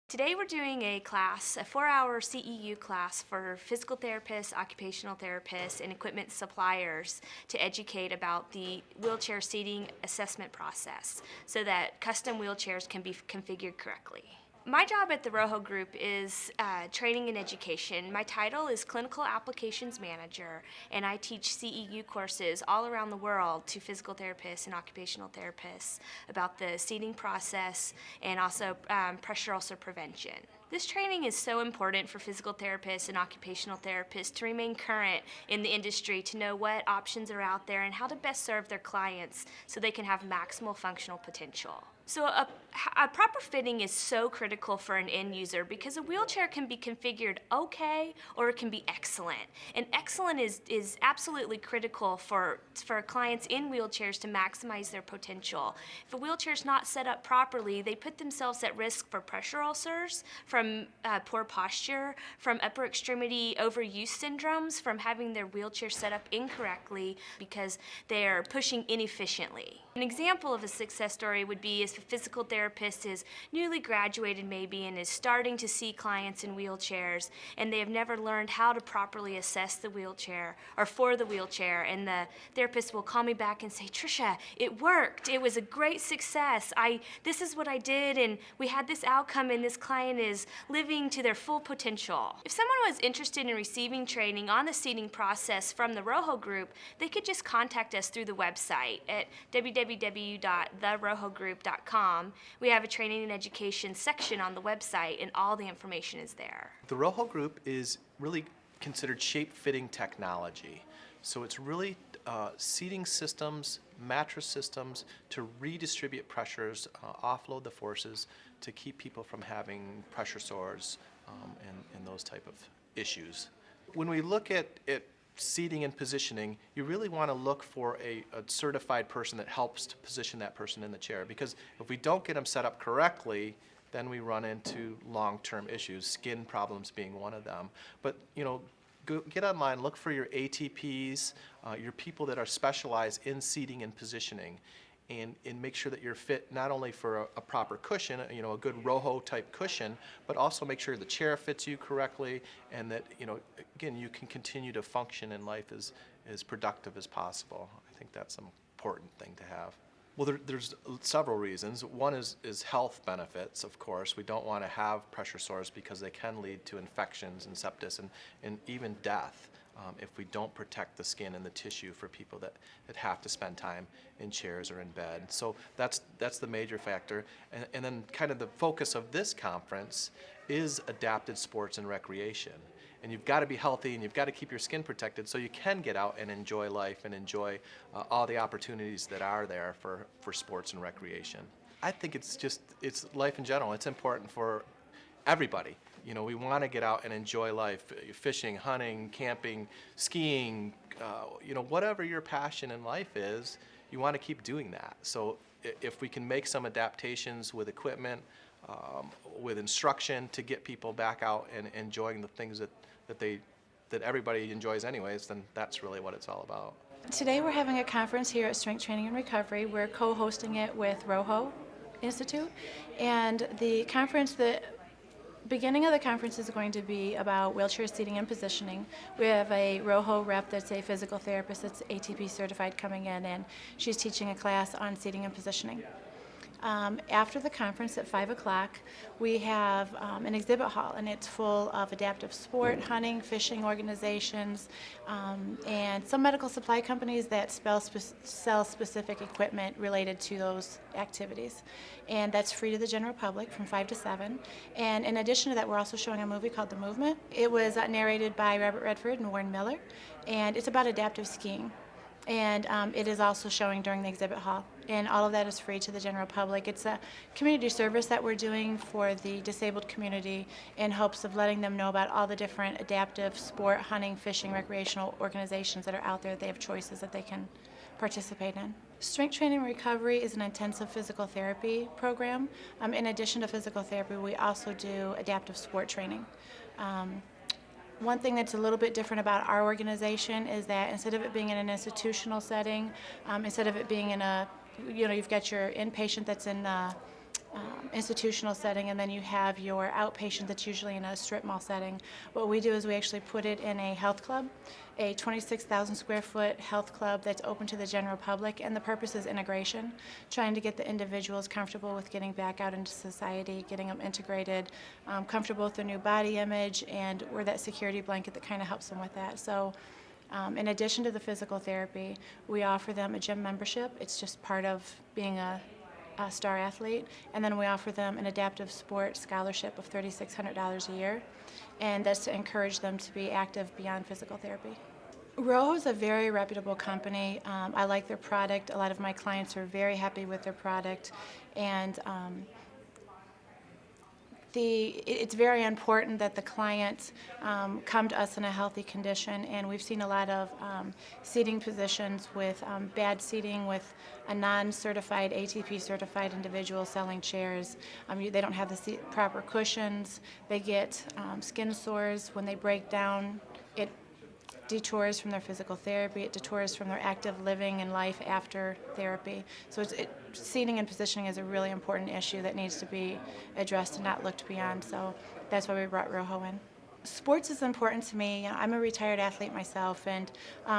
Today we're doing a class, a 4-hour CEU class for physical therapists, occupational therapists, and equipment suppliers to educate about the wheelchair seating assessment process so that custom wheelchairs can be configured correctly. My job at the RoHo Group is training and education. My title is Clinical Applications Manager, and I teach CEU courses all around the world to physical therapists and occupational therapists about the seating process and also pressure ulcer prevention. This training is so important for physical therapists and occupational therapists to remain current in the industry, to know what options are out there and how to best serve their clients so they can have maximal functional potential. So a proper fitting is so critical for an end user because a wheelchair can be configured okay or it can be excellent. And excellent is absolutely critical for clients in wheelchairs to maximize their potential. If a wheelchair is not set up properly, they put themselves at risk for pressure ulcers, from poor posture, from upper extremity overuse syndromes, from having their wheelchair set up incorrectly because they're pushing inefficiently. An example of a success story would be if a physical therapist is newly graduated maybe and is starting to see clients in wheelchairs and they have never learned how to properly assess the wheelchair or for the wheelchair, and the therapist will call me back and say, "Trisha, it worked. It was a great success. This is what I did and we had this outcome and this client is living to their full potential." If someone was interested in receiving training on the seating process from the RoHo Group, they could just contact us through the website at www.therohogroup.com. We have a training and education section on the website and all the information is there. The RoHo Group is really considered shape-fitting technology. So it's really seating systems, mattress systems to redistribute pressures, offload the forces to keep people from having pressure sores and those type of issues. When we look at seating and positioning, you really want to look for a certified person that helps to position that person in the chair, because if we don't get them set up correctly, then we run into long-term issues, skin problems being one of them. But get online, look for your ATPs, your people that are specialized in seating and positioning, and make sure that you're fit not only for a proper cushion, a good RoHo type cushion, but also make sure the chair fits you correctly, and that again, you can continue to function in life as productive as possible. I think that's an important thing to have. Well, there's several reasons. One is health benefits, of course. We don't want to have pressure sores because they can lead to infections and sepsis and even death if we don't protect the skin and the tissue for people that have to spend time in chairs or in bed. So that's the major factor. And then kind of the focus of this conference is adapted sports and recreation. And you've got to be healthy and you've got to keep your skin protected so you can get out and enjoy life and enjoy all the opportunities that are there for sports and recreation. I think it's life in general. It's important for everybody. We want to get out and enjoy life, fishing, hunting, camping, skiing, whatever your passion in life is, you want to keep doing that. So if we can make some adaptations with equipment, with instruction to get people back out and enjoying the things that everybody enjoys anyways, then that's really what it's all about. Today we're having a conference here at Strength Training and Recovery. We're co-hosting it with RoHo Institute, and the beginning of the conference is going to be about wheelchair seating and positioning. We have a RoHo rep that's a physical therapist that's ATP certified coming in, and she's teaching a class on seating and positioning. After the conference at 5 o'clock, we have an exhibit hall, and it's full of adaptive sport, hunting, fishing organizations, and some medical supply companies that sell specific equipment related to those activities. And that's free to the general public from 5 to 7. And in addition to that, we're also showing a movie called The Movement. It was narrated by Robert Redford and Warren Miller, and it's about adaptive skiing. And it is also showing during the exhibit hall. And all of that is free to the general public. It's a community service that we're doing for the disabled community in hopes of letting them know about all the different adaptive sport, hunting, fishing, recreational organizations that are out there. They have choices that they can participate in. Strength Training and Recovery is an intensive physical therapy program. In addition to physical therapy, we also do adaptive sport training. One thing that's a little bit different about our organization is that instead of it being in an institutional setting, instead of it being in a, you've got your inpatient that's in institutional setting, and then you have your outpatient that's usually in a strip mall setting. What we do is we actually put it in a health club, a 26,000 square foot health club that's open to the general public, and the purpose is integration, trying to get the individuals comfortable with getting back out into society, getting them integrated, comfortable with their new body image, and we're that security blanket that kind of helps them with that. So in addition to the physical therapy, we offer them a gym membership. It's just part of being a star athlete, and then we offer them an adaptive sport scholarship of $3,600 a year, and that's to encourage them to be active beyond physical therapy. RoHo is a very reputable company. I like their product. A lot of my clients are very happy with their product, and it's very important that the clients come to us in a healthy condition, and we've seen a lot of seating positions with bad seating with a non-certified, ATP-certified individual selling chairs. They don't have the proper cushions. They get skin sores when they break down. It detours from their physical therapy, it detours from their active living and life after therapy. So seating and positioning is a really important issue that needs to be addressed and not looked beyond. So that's why we brought RoHo in. Sports is important to me. I'm a retired athlete myself, and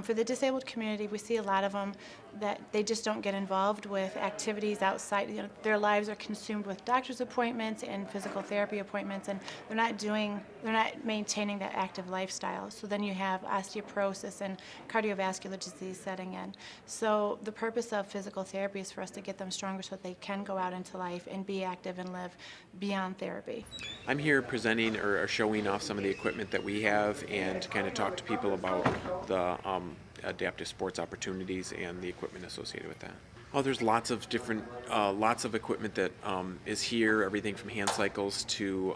for the disabled community, we see a lot of them that they just don't get involved with activities outside. Their lives are consumed with doctor's appointments and physical therapy appointments, and they're not maintaining that active lifestyle. So then you have osteoporosis and cardiovascular disease setting in. So the purpose of physical therapy is for us to get them stronger so that they can go out into life and be active and live beyond therapy. I'm here presenting or showing off some of the equipment that we have and to kind of talk to people about the adaptive sports opportunities and the equipment associated with that. Oh, there's lots of different, lots of equipment that is here. Everything from hand cycles to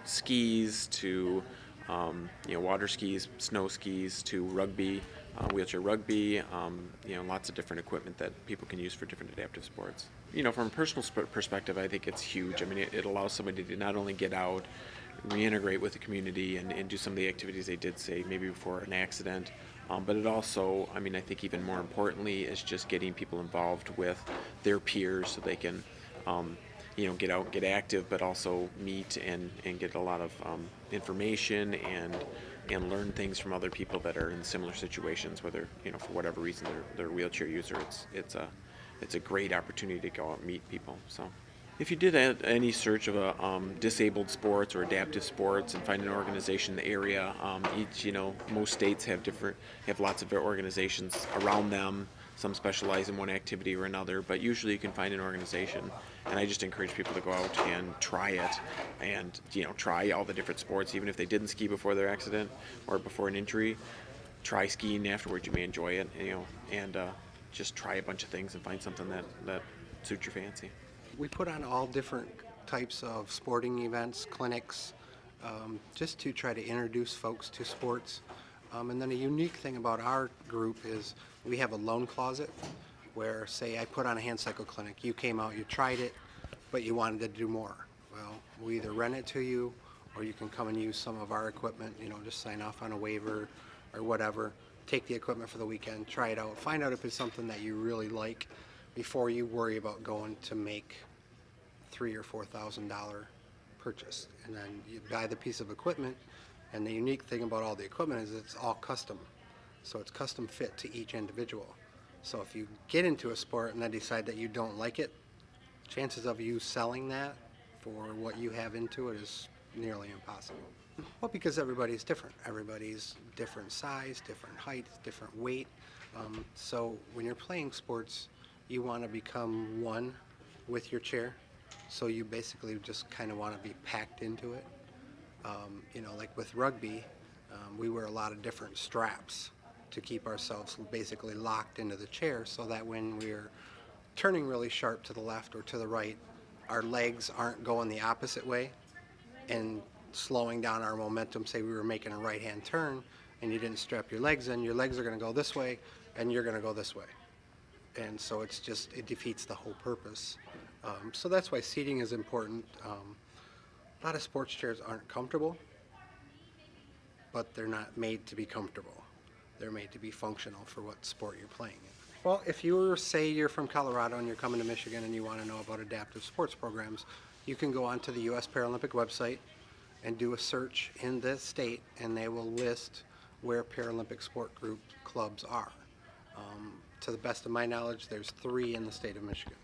skis to water skis, snow skis to rugby, wheelchair rugby. Lots of different equipment that people can use for different adaptive sports. From a personal perspective, I think it's huge. I mean, it allows somebody to not only get out, reintegrate with the community and do some of the activities they did, say, maybe before an accident. But it also, I think even more importantly, is just getting people involved with their peers so they can, get out, get active, but also meet and get a lot of information and learn things from other people that are in similar situations, whether, for whatever reason they're a wheelchair user. It's a great opportunity to go out and meet people. So if you did any search of disabled sports or adaptive sports and find an organization in the area, most states have lots of organizations around them. Some specialize in one activity or another, but usually you can find an organization. And I just encourage people to go out and try it and, try all the different sports, even if they didn't ski before their accident or before an injury. Try skiing afterwards, you may enjoy it, and just try a bunch of things and find something that suits your fancy. We put on all different types of sporting events, clinics, just to try to introduce folks to sports. And then a unique thing about our group is we have a loan closet where, say, I put on a hand cycle clinic. You came out, you tried it, but you wanted to do more. Well, we either rent it to you or you can come and use some of our equipment, just sign off on a waiver or whatever. Take the equipment for the weekend, try it out, find out if it's something that you really like before you worry about going to make $3,000 or $4,000 purchase. And then you buy the piece of equipment, and the unique thing about all the equipment is it's all custom. So it's custom fit to each individual. So if you get into a sport and then decide that you don't like it, chances of you selling that for what you have into it is nearly impossible. Well, because everybody's different. Everybody's different size, different height, different weight. So when you're playing sports, you want to become one with your chair. So you basically just kind of want to be packed into it. Like with rugby, we wear a lot of different straps to keep ourselves basically locked into the chair so that when we're turning really sharp to the left or to the right, our legs aren't going the opposite way and slowing down our momentum. Say we were making a right-hand turn and you didn't strap your legs in, your legs are going to go this way and you're going to go this way. And so it defeats the whole purpose. So that's why seating is important. A lot of sports chairs aren't comfortable, but they're not made to be comfortable. They're made to be functional for what sport you're playing in. Well, if you were, say you're from Colorado and you're coming to Michigan and you want to know about adaptive sports programs, you can go onto the U.S. Paralympic website and do a search in the state, and they will list where Paralympic sport group clubs are. To the best of my knowledge, there's 3 in the state of Michigan,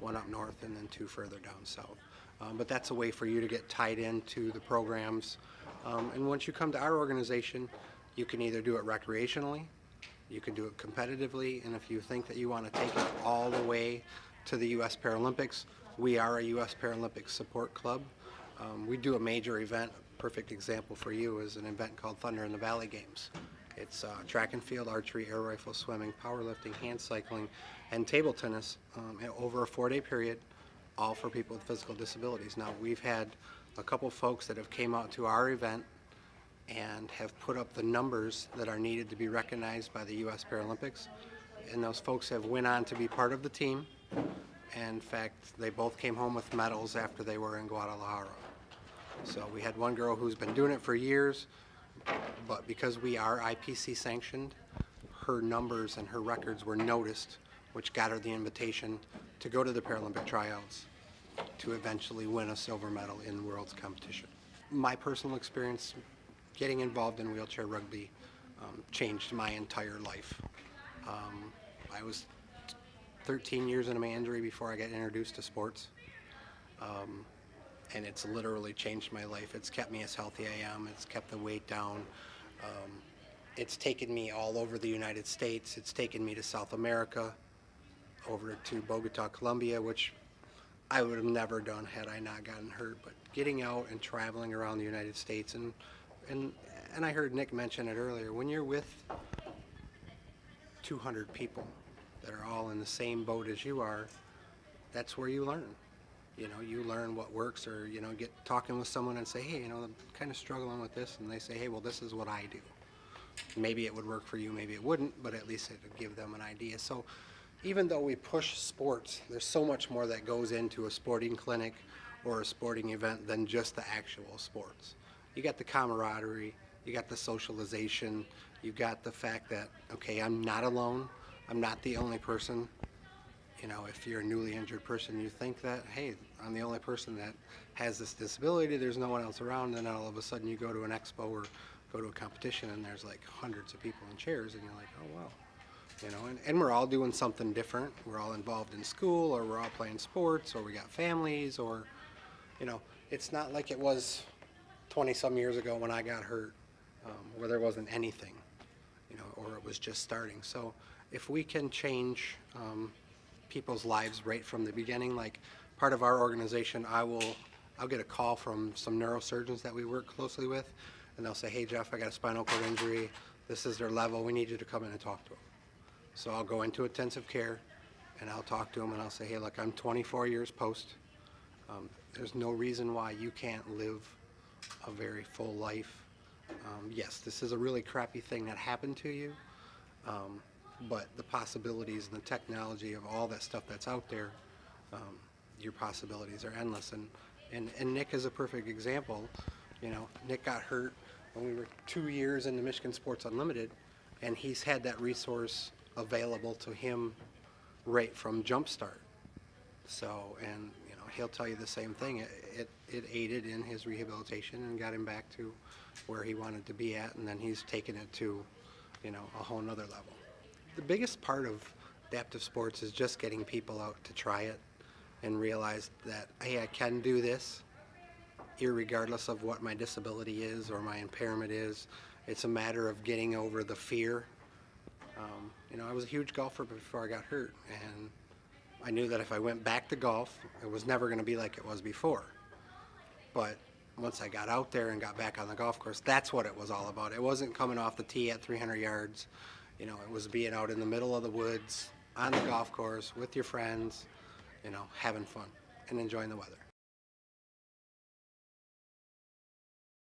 1 up north and then 2 further down south. But that's a way for you to get tied into the programs. And once you come to our organization, you can either do it recreationally, you can do it competitively, and if you think that you want to take it all the way to the U.S. Paralympics, we are a U.S. Paralympic support club. We do a major event. A perfect example for you is an event called Thunder in the Valley Games. It's track and field, archery, air rifle, swimming, powerlifting, hand cycling, and table tennis over a 4-day period, all for people with physical disabilities. Now, we've had a couple folks that have came out to our event and have put up the numbers that are needed to be recognized by the U.S. Paralympics, and those folks have went on to be part of the team. And in fact, they both came home with medals after they were in Guadalajara. So we had one girl who's been doing it for years, but because we are IPC sanctioned, her numbers and her records were noticed, which got her the invitation to go to the Paralympic tryouts to eventually win a silver medal in the world's competition. My personal experience getting involved in wheelchair rugby changed my entire life. I was 13 years into my injury before I got introduced to sports. And it's literally changed my life. It's kept me as healthy as I am. It's kept the weight down. It's taken me all over the United States. It's taken me to South America, over to Bogota, Colombia, which I would have never done had I not gotten hurt. But getting out and traveling around the United States, and I heard Nick mention it earlier, when you're with 200 people that are all in the same boat as you are, that's where you learn. You know, you learn what works, or, you know, get talking with someone and say, hey, you know, I'm kind of struggling with this, and they say, hey, well, this is what I do. Maybe it would work for you, maybe it wouldn't, but at least it would give them an idea. So even though we push sports, there's so much more that goes into a sporting clinic or a sporting event than just the actual sports. You got the camaraderie, you got the socialization, you got the fact that, okay, I'm not alone, I'm not the only person. You know, if you're a newly injured person, you think that, hey, I'm the only person that has this disability, there's no one else around, and then all of a sudden you go to an expo or go to a competition and there's like hundreds of people in chairs, and you're like, oh, wow. You know, and we're all doing something different. We're all involved in school, or we're all playing sports, or we got families, or, you know, it's not like it was 20-some years ago when I got hurt, where there wasn't anything, you know, or it was just starting. So if we can change people's lives right from the beginning, like part of our organization, I'll get a call from some neurosurgeons that we work closely with, and they'll say, hey, Jeff, I got a spinal cord injury. This is their level. We need you to come in and talk to them. So I'll go into intensive care, and I'll talk to them, and I'll say, hey, look, I'm 24 years post. There's no reason why you can't live a very full life. Yes, this is a really crappy thing that happened to you, but the possibilities and the technology of all that stuff that's out there, your possibilities are endless. And Nick is a perfect example. You know, Nick got hurt when we were 2 years into Michigan Sports Unlimited, and he's had that resource available to him right from Jumpstart. So, and you know, he'll tell you the same thing. It aided in his rehabilitation and got him back to where he wanted to be at, and then he's taken it to, you know, a whole nother level. The biggest part of adaptive sports is just getting people out to try it and realize that, hey, I can do this irregardless of what my disability is or my impairment is. It's a matter of getting over the fear. You know, I was a huge golfer before I got hurt, and I knew that if I went back to golf, it was never going to be like it was before. But once I got out there and got back on the golf course, that's what it was all about. It wasn't coming off the tee at 300 yards. You know, it was being out in the middle of the woods, on the golf course, with your friends, you know, having fun and enjoying the weather.